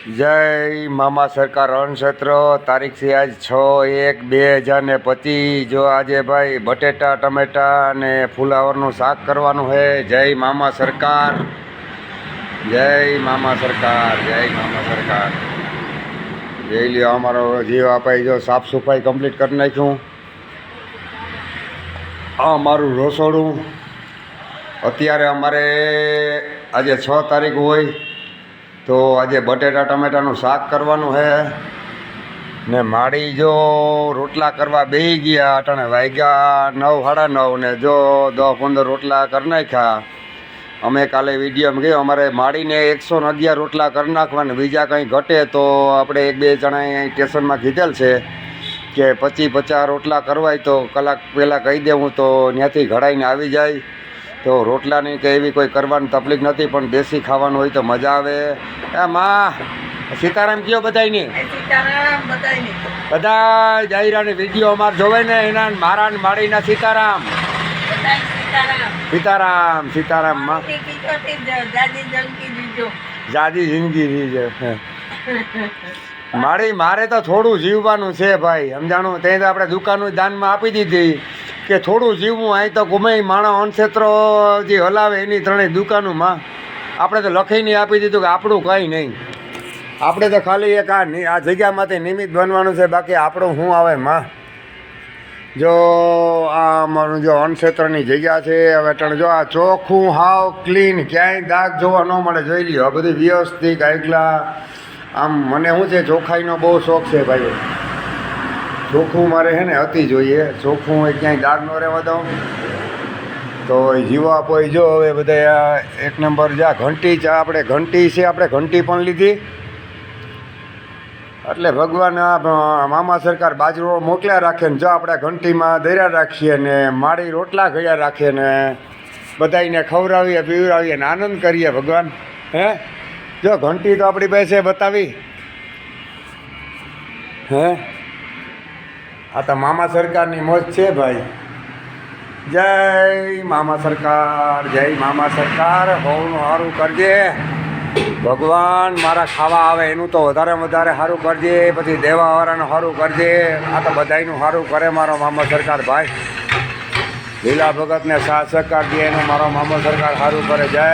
જય મામા સરકાર અણક્ષેત્ર તારીખ છે આજ 6/1/2025। જો આજે ભાઈ બટેટા ટમેટા અને ફુલાવરનું શાક કરવાનું છે। જય મામા સરકાર, જય મામા સરકાર, જય મામા સરકાર। જઈ લ્યો અમારો જીવ આપણે જો સાફ સફાઈ કમ્પ્લીટ કરી નાખ્યું। આ મારું રસોડું અત્યારે અમારે આજે 6 તારીખ હોય તો આજે બટેટા ટમેટાનું શાક કરવાનું છે ને માડી જો રોટલા કરવા બેસી ગયા। અટાણે વાગ્યા 9 સાડા 9 ને જો 10-15 રોટલા કરી નાખ્યા। અમે કાલે વિડીયોમાં ગયો અમારે માડીને 111 રોટલા કરી નાખવાના, બીજા કંઈ ઘટે તો આપણે 1-2 જણાએ સ્ટેશનમાં કીધેલ છે કે 25-50 રોટલા કરવાય તો કલાક પહેલાં કહી દેવું તો ત્યાંથી ઘડાઈને આવી જાય। તો રોટલાની કે એવી કોઈ કરવાની તકલીફ નથી, પણ દેશી ખાવાનું હોય તો મજા આવે। એ માં સીતારામ કયો બધાયને, બધા જાયરાની વિડીયો અમારે જોવે ને એના મારા ને માડીના સીતારામ, સીતારામ સીતારામ માં જાદી જિંદગી જીજો। મારે તો થોડું જીવવાનું છે ભાઈ, સમજાણું? તે તો આપણે દુકાનનું દાનમાં આપી દીધી કે થોડું જીવવું। અહીં તો ગમે માણસ અણક્ષેત્ર જે હલાવે એની ત્રણેય દુકાનોમાં આપણે તો લખીને આપી દીધું કે આપણું કંઈ નહીં, આપણે તો ખાલી એક આ જગ્યામાંથી નિમિત્ત બનવાનું છે, બાકી આપણું શું આવે માં? જો આ અમારું જો અણક્ષેત્રની જગ્યા છે। હવે ત્રણ જો આ ચોખ્ખું હાવ ક્લીન, ક્યાંય દાગ જોવા ન મળે। જોઈ લ્યો આ બધું વ્યવસ્થિત આગલા આમ। મને શું છે ચોખ્ખાઈનો બહુ શોખ છે ભાઈ, ચોખ્ખું મારે છે ને અતિ જોઈએ, ચોખ્ખું હોય ક્યાંય દાગ ન રહેવા દઉં તો જીવો આપો। જો હવે બધા એક નંબર જ્યાં ઘંટી છે, આપણે ઘંટી છે, આપણે ઘંટી પણ લીધી એટલે ભગવાન મામા સરકાર બાજરો મોકલ્યા રાખે ને જો આપણે ઘંટીમાં દર્યા રાખીએ ને માડી રોટલા ઘડ્યા રાખીએ ને બધાને ખવડાવીએ પીવડાવીએ ને આનંદ કરીએ ભગવાન। હે જો ઘંટી તો આપણી પાસે બતાવી હે, આ તો મામા સરકારની મોજ છે ભાઈ। જય મામા સરકાર, જય મામા સરકાર। બહુનું સારું કરજે ભગવાન, મારા ખાવા આવે એનું તો વધારે સારું કરજે, પછી દેવાવાળાનું સારું કરજે। આ તો બધાયનું સારું કરે મારો મામા સરકાર ભાઈ। લીલા ભગતને સાથ સરકાર દે એનું મારો મામા સરકાર સારું કરે। જય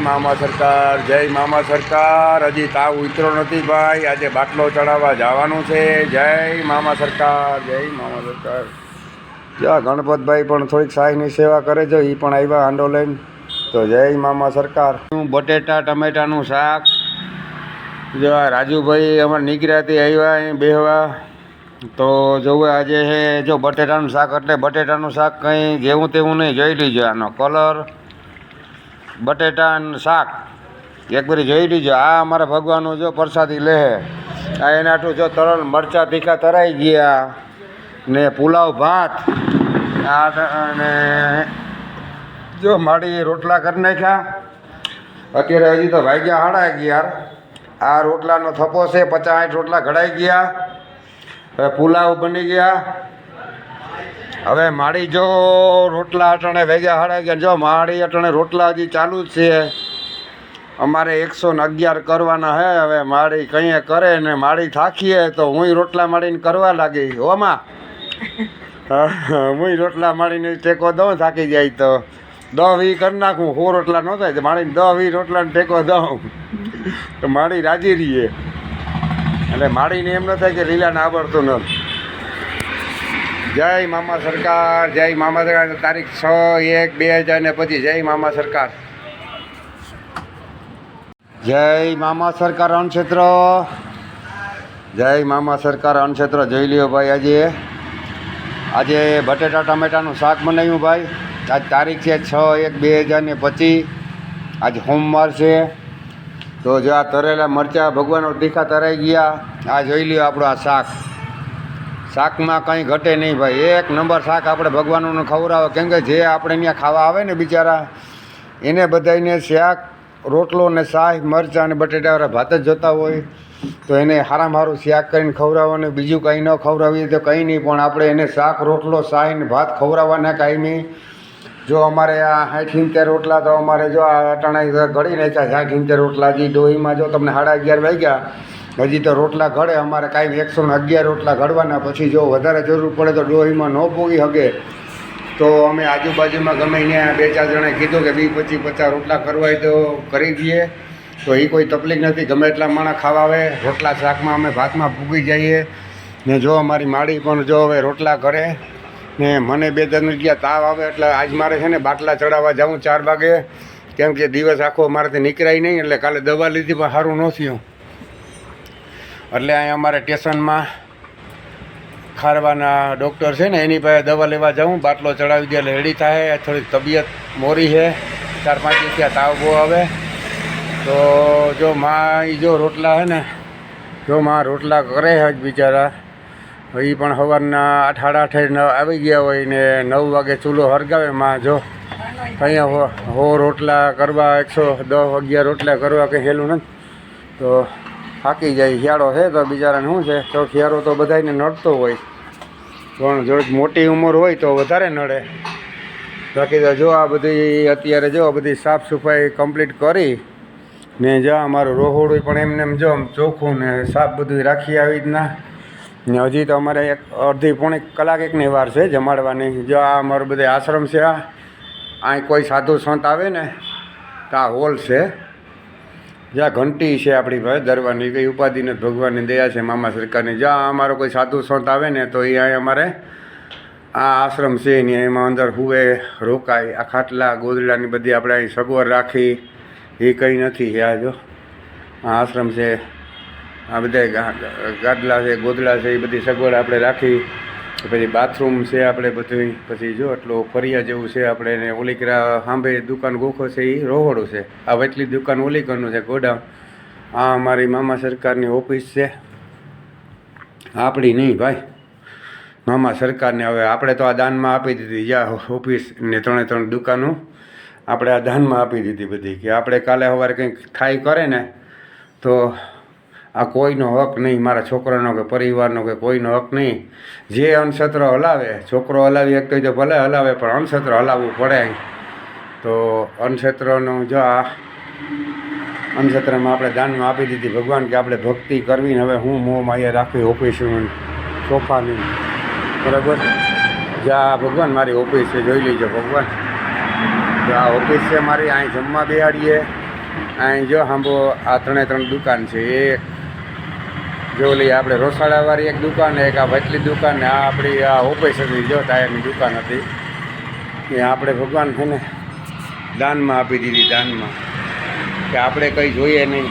મામા સરકાર, જય મામા સરકાર। હજી તાવ ઉતરો નથી ભાઈ, આજે બાટલો ચડાવવા જવાનું છે। જય મામા સરકાર, જય મામા સરકાર। જો ગણપતભાઈ પણ થોડીક સાહીની સેવા કરે છે, એ પણ આવ્યા હાંડો લઈને, તો જય મામા સરકાર। બટેટા ટમેટાનું શાક જો રાજુભાઈ અમારે નીકળ્યાથી આવ્યા અહીં બેહવા, તો જોવે આજે છે જો બટેટાનું શાક, એટલે બટેટાનું શાક કંઈ જેવું તેવું નહીં। જોઈ લીજો આનો કલર, બટેટાનું શાક એકબારી જોઈ લીજો। આ અમારા ભગવાનનું જો પ્રસાદી લે, આ એનાઠું જો તરલ મરચાં તીખા તરાઈ ગયા ને પુલાવ ભાત, અને જો માડી રોટલા કરી નાખ્યા। અત્યારે હજી તો વાગ્યા 11:30। આ રોટલાનો થપ્પો છે, 50-60 રોટલા ઘડાઈ ગયા, હવે પુલાવ બની ગયા। હવે માડી જો રોટલા અટાણે વાગ્યા 11:30, જો માડી અટાણે રોટલા હજી ચાલુ જ છે। અમારે 111 કરવાના છે। હવે માડી કંઈ કરે ને માડી થાકીએ તો હું રોટલા માડીને કરવા લાગી હોમાં। હું રોટલા માડીને ટેકો દઉં, થાકી જાય તો 10-20 કરી નાખું, 100 રોટલા ન થાય તો માડીને 10-20 રોટલાને ટેકો દઉં તો માડી રાજી રહીએ। એટલે માડીને એમ ન થાય કે લીલાને આવડતું નથી। જય મામા સરકાર, જય મામા સરકાર। તારીખ 6/1/2025। જય મામા સરકાર, જય મામા સરકાર અણક્ષેત્ર, જય મામા સરકાર અણક્ષેત્ર। જોઈ લ્યો ભાઈ આજે બટેટા ટમેટાનું શાક બનાવ્યું ભાઈ। આજ તારીખ છે 6/1/2025, આજ સોમવાર છે। તો જો આ તરેલા મરચાં ભગવાનનો તીખા તરાઈ ગયા। આ જોઈ લ્યો આપણું આ શાકમાં કંઈ ઘટે નહીં ભાઈ, એક નંબર શાક આપણે ભગવાનોને ખવડાવો, કેમ કે જે આપણે ત્યાં ખાવા આવે ને બિચારા એને બધાને શાક રોટલો ને શાક મરચાં અને બટેટાવાળા ભાત જ જોતા હોય, તો એને સારામાં સારું શાક કરીને ખવડાવવાનું, બીજું કંઈ ન ખવડાવીએ તો કંઈ નહીં, પણ આપણે એને શાક રોટલો શાક ને ભાત ખવડાવવાના કાયમી। જો અમારે આ 60-70 રોટલા તો અમારે જો આ અટાણા ઘડી નાખ્યા 60-70 રોટલા હજી ડોહીમાં જો તમને 11:30 વાગ્યા હજી તો રોટલા ઘડે અમારે કાંઈ 111 રોટલા ઘડવાના પછી જો વધારે જરૂર પડે તો ડોહીમાં ન પૂગી શકે તો અમે આજુબાજુમાં ગમે ત્યાં 2-4 જણાએ કીધું કે 20-25-50 રોટલા કરવા હોય તો કરી દઈએ તો એ કોઈ તકલીફ નથી ગમે એટલા માણસ ખાવા આવે રોટલા શાકમાં અમે ભાતમાં પૂગી જઈએ ને જો અમારી માળી પણ જો હવે રોટલા કરે ને મને 2 જગ્યા તાવ આવે એટલે આજ મારે છે ને બાટલા ચડાવવા જાઉં 4 વાગે કેમ કે દિવસ આખો મારાથી નીકળાય નહીં એટલે કાલે દવા લીધી પણ સારું ન થયું એટલે અહીંયા અમારે સ્ટેશનમાં ખારવાના ડૉક્ટર છે ને એની પાસે દવા લેવા જાઉં બાટલો ચડાવી દે એટલે રેડી થાય થોડીક તબિયત મોરી છે 4-5 દિવસથી તાવ બહુ આવે તો જો માં એ જો રોટલા છે ને જો માં રોટલા કરે છે જ બિચારા એ પણ સવારના 8-8:30 આવી ગયા હોય ને 9 વાગે ચૂલો હરગાવે માં જો અહીંયા 100 રોટલા કરવા 110-11 રોટલા કરવા કંઈ હેલું નથી તો થાકી જાય શિયાળો છે તો બિચારાને શું છે તો શિયાળો તો બધાને નડતો હોય પણ જો મોટી ઉંમર હોય તો વધારે નડે બાકી તો જો આ બધી અત્યારે જો બધી સાફ સફાઈ કમ્પ્લીટ કરી ને જો અમારું રોહોડું પણ એમને એમ જો ચોખ્ખું ને સાફ બધું રાખી આવી રીતના ને હજી તો અમારે 1.5-પોણી કલાક એકની વાર છે જમાડવાની જો આ અમારું બધે આશ્રમ છે અહીં કોઈ સાધુ સંત આવે ને તો આ હોલ છે જ્યાં ઘંટી છે આપણી પાસે દરવાની કંઈ ઉપાધિ નથી ભગવાનની દયા છે મામા સરકારની જ્યાં અમારો કોઈ સાધુ સંત આવે ને તો એ અહીં અમારે આ આશ્રમ છે ને એમાં અંદર હુએ રોકાય આ ખાટલા ગોદડાની બધી આપણે અહીં સગવડ રાખી એ કંઈ નથી આ જો આ આશ્રમ છે આ બધા ગાદલા છે ગોદડા છે એ બધી સગવડ આપણે રાખી પછી બાથરૂમ છે આપણે બધું પછી જો એટલું ફરિયા જેવું છે આપણે એને ઓલીકરા સાંભે દુકાન ગોખો છે એ રોહોડું છે આ વચલી દુકાન ઓલીકરનું છે ગોડાઉન આ અમારી મામા સરકારની ઓફિસ છે આપણી નહીં ભાઈ મામા સરકારને હવે આપણે તો આ દાનમાં આપી દીધી જ્યાં ઓફિસ ને 3 દુકાનો આપણે આ દાનમાં આપી દીધી બધી કે આપણે કાલે સવારે કંઈક થાય કરે ને તો આ કોઈનો હક નહીં મારા છોકરાનો કે પરિવારનો કે કોઈનો હક નહીં જે અન્નક્ષેત્ર હલાવે છોકરો હલાવી શકતો હોય તો ભલે હલાવે પણ અન્નક્ષેત્ર હલાવવું પડે તો અન્નક્ષેત્રનું જો આ અન્નક્ષેત્રમાં આપણે દાનમાં આપી દીધી ભગવાન કે આપણે ભક્તિ કરવી ને હવે હું મોં માયા રાખવી ઓફિસ સોફાની બરાબર જ્યાં ભગવાન મારી ઓફિસ છે જોઈ લેજો ભગવાન જો આ ઓફિસ છે મારી અહીં જમવા બેહાડીએ અહીં જો સાંભો આ 3 દુકાન છે એ જો ઓલી આપણે રોસાડાવાળી એક દુકાન એક આ વચલી દુકાન ને આ આપણી આ ઓફિસ હતી જો ટાયરની દુકાન હતી એ આપણે ભગવાન છે ને દાનમાં આપી દીધી દાનમાં કે આપણે કંઈ જોઈએ નહીં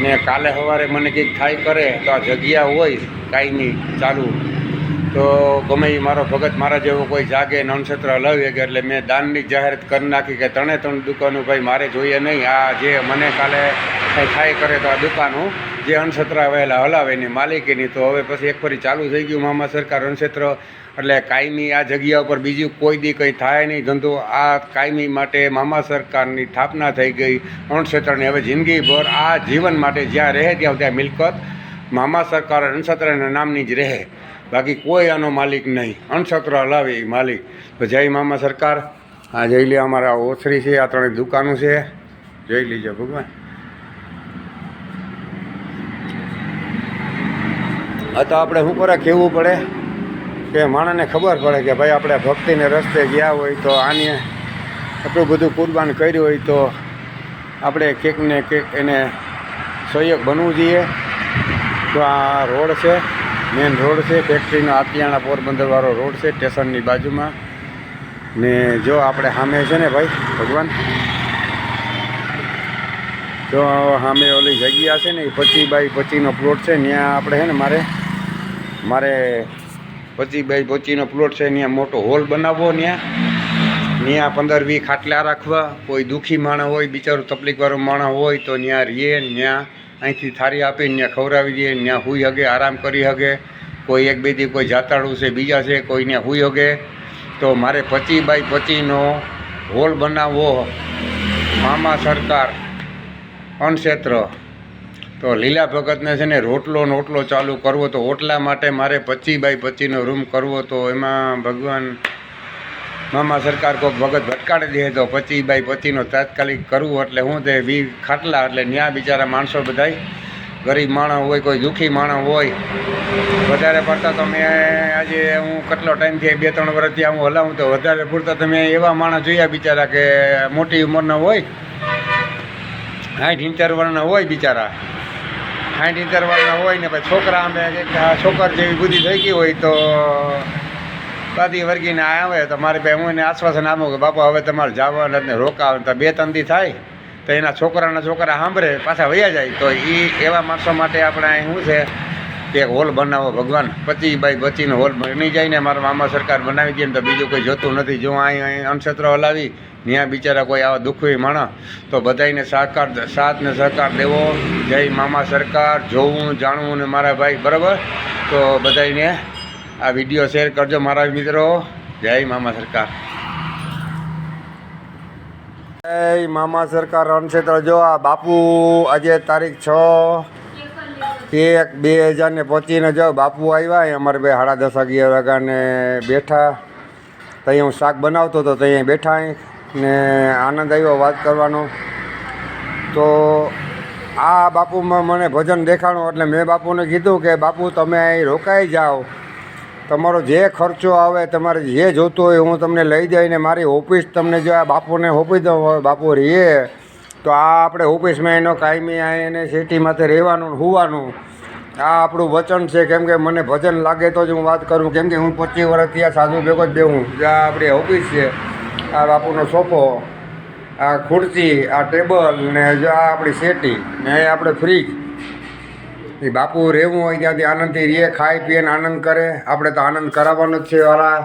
ને કાલે સવારે મને કંઈક થાય કરે તો આ જગ્યા હોય કાંઈ નહીં ચાલુ તો ગમે એ મારો ભગત મારા જેવો કોઈ જાગે નક્ષત્ર હલાવી શકે એટલે મેં દાનની જાહેરાત કરી નાખી કે 3 દુકાનો ભાઈ મારે જોઈએ નહીં આ જે મને કાલે કંઈ થાય કરે તો આ દુકાનો જે અન્નક્ષેત્ર આવેલા હલાવેની માલિકીની તો હવે પછી એક ફરી ચાલુ થઈ ગયું મામા સરકાર અન્નક્ષેત્ર એટલે કાયમી આ જગ્યા ઉપર બીજું કોઈ દી કંઈ થાય નહીં ધંધો આ કાયમી માટે મામા સરકારની સ્થાપના થઈ ગઈ અન્નક્ષેત્રની હવે જિંદગીભર આ જીવન માટે જ્યાં રહે ત્યાં મિલકત મામા સરકાર અન્નક્ષેત્રના નામની જ રહે બાકી કોઈ આનો માલિક નહીં અન્નક્ષેત્ર હલાવે માલિક તો જય મામા સરકાર આ જોઈ લે અમારા ઓસરી છે આ 3 દુકાનો છે જોઈ લીજો ભગવાન આ તો આપણે શું કરે કહેવું પડે કે માણસને ખબર પડે કે ભાઈ આપણે ભક્તિને રસ્તે ગયા હોય તો આને આટલું બધું કુરબાન કર્યું હોય તો આપણે કંઈક ને કંઈક એને સહયોગ બનવું જોઈએ તો આ રોડ છે મેન રોડ છે ફેક્ટરીનો આતિયાણા પોરબંદરવાળો રોડ છે સ્ટેશનની બાજુમાં ને જો આપણે સામે છે ને ભાઈ ભગવાન જો સામે ઓલી જગ્યા છે ને એ 25x25નો પ્લોટ છે ત્યાં આપણે છે ને મારે 25x25નો પ્લોટ છે ત્યાં મોટો હોલ બનાવવો ત્યાં 15-20 ખાટલા રાખવા કોઈ દુઃખી માણસ હોય બિચારું તકલીફવાળો માણસ હોય તો ત્યાં રહીએ ત્યાં અહીંથી થાળી આપીને ત્યાં ખવડાવી દઈએ ત્યાં સૂઈ શકે આરામ કરી શકે કોઈ એક બેથી કોઈ જાતાળું છે બીજા છે કોઈ ત્યાં સૂઈ શકે તો મારે 25x25નો હોલ બનાવવો મામા સરકાર અન્નક્ષેત્ર તો લીલા ભગતને છે ને રોટલો ચાલુ કરવો તો ઓટલા માટે મારે 25x25નો રૂમ કરવો તો એમાં ભગવાન મામા સરકાર કોઈક વખત ભટકાડી દે તો 25x25 તાત્કાલિક કરવું એટલે હું તે 20 ખાટલા એટલે ત્યાં બિચારા માણસો બધાય ગરીબ માણસ હોય, કોઈ દુઃખી માણસ હોય. વધારે પડતા તો મેં આજે હું કેટલો ટાઈમથી 2-3 વર્ષથી હું હલાવું તો વધારે પૂરતા તમે એવા માણસ જોયા બિચારા કે મોટી ઉંમરના હોય, 60-70 વર્ષના હોય બિચારા, 60-70 વર્ષના હોય ને પછી છોકરા અમે છોકર જેવી બુદ્ધિ થઈ ગઈ હોય તો બાદી વર્ગીને આવે તો મારે ભાઈ હું એને આશ્વાસન આપું કે બાપા હવે તમારે જવાનું એટલે રોકાવ તો 2-3 દી થાય તો એના છોકરા સાંભળે પાછા વયા જાય. તો એ એવા માણસો માટે આપણે અહીં શું છે એક હોલ બનાવો ભગવાન, 25x25 હોલ બની જાય ને મારા મામા સરકાર બનાવી દે ને તો બીજું કોઈ જોતું નથી. જો અહીં અન્નક્ષેત્ર હલાવી ત્યાં બિચારા કોઈ આવા દુઃખી માણસ તો બધાને સાથ ને સહકાર દેવો. જય મામા સરકાર, જોવું જાણવું ને મારા ભાઈ બરાબર. તો બધાને આ વિડીયો શેર કરજો મારા મિત્રો. જય મામા સરકાર. જય મામા સરકાર અન્નક્ષેત્ર. જો આ બાપુ આજે તારીખ 6/1/2025 જો બાપુ આવ્યા. અમારે ભાઈ 10:30-11 વાગ્યાને બેઠા. ત્યાં હું શાક બનાવતો હતો તો અહીંયા બેઠા ને આનંદ આવ્યો વાત કરવાનો. તો આ બાપુમાં મને ભજન દેખાણું એટલે મેં બાપુને કીધું કે બાપુ તમે અહીં રોકાઈ જાઓ, તમારો જે ખર્ચો આવે તમારે જે જોતું હોય હું તમને લઈ જઈને મારી ઓફિસ તમને જો આ બાપુને હોપી દઉં. બાપુ રહીએ તો આ આપણે ઓફિસમાં એનો કાયમી એને સિટીમાંથી રહેવાનું હોવાનું આ આપણું વચન છે. કેમ કે મને ભજન લાગે તો જ હું વાત કરું. કેમ કે હું 25 વર્ષથી આ સાધુ ભેગો જ બેહું. આ આપણી ઓફિસ છે, આ બાપુનો સોફો, આ ખુરશી, આ ટેબલ ને જો આ આપણી સેટી ને અહીં આપણે ફ્રીજ. એ બાપુ રહેવું હોય ત્યાંથી આનંદથી રહે, ખાઈ પીને આનંદ કરે. આપણે તો આનંદ કરાવવાનો જ છે વાળા.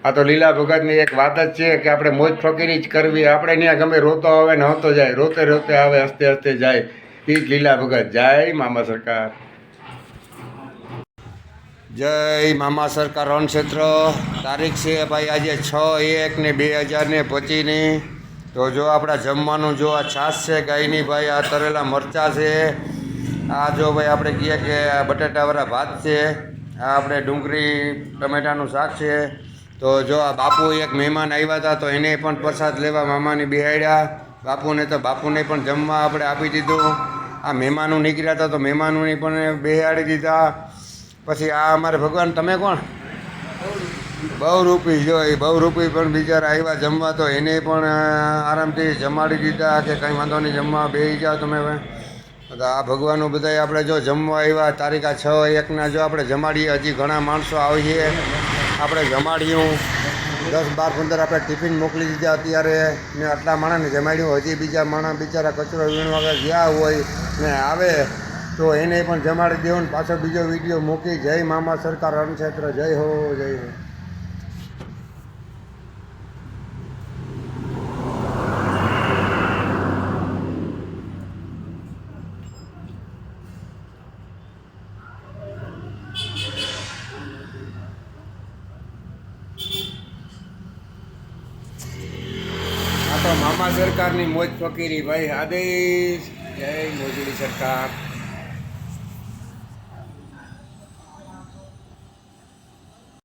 આ તો લીલા ભગતની એક વાત જ છે કે આપણે મોજ ફકીરી જ કરવી. આપણે ત્યાં ગમે રોતો આવે ને હસતો જાય, રોતે રોતે આવે હસતે હસતે જાય. એ જ લીલા ભગત. જય મામા સરકાર. જય મામા સરકાર અન્નક્ષેત્ર. તારીખ છે ભાઈ આજે 6/1/2025. તો જો આપણા જમવાનું જો આ છાશ છે ગાયની ભાઈ, આ તરેલા મરચાં છે, આ જો ભાઈ આપણે કહીએ કે બટાટાવાળા ભાત છે, આ આપણે ડુંગળી ટમેટાનું શાક છે. તો જો આ બાપુ એક મહેમાન આવ્યા હતા તો એને પણ પ્રસાદ લેવા મામાની બિહાડ્યા. બાપુને પણ જમવા આપણે આપી દીધું. આ મહેમાનો નીકળ્યા હતા તો મહેમાનોને પણ બેહાડી દીધા. પછી આ અમારે ભગવાન તમે કોણ બહુરૂપી જો એ બહુરૂપી પણ બિચારા આવ્યા જમવા તો એને પણ આરામથી જમાડી દીધા કે કંઈ વાંધો નહીં જમવા બેસી જાઓ તમે. આ ભગવાનનું બધાય આપણે જો જમવા આવ્યા તારીખ 6/1 જો આપણે જમાડીએ. હજી ઘણા માણસો આવીએ આપણે જમાડ્યું 10-12-15 આપણે ટિફિન મોકલી દીધા અત્યારે ને આટલા માણસને જમાડ્યું. હજી બીજા માણસ બિચારા કચરો વીણવા ગયા હોય ને આવે તો એને પણ જમાડી દેવું. પાછો બીજો વિડીયો મૂકી. જય મામા સરકાર અન્નક્ષેત્ર. જય હો જય હો. તો મામા સરકારની મોજ ફકીરી ભાઈ. આદેશ. જય મોદી સરકાર.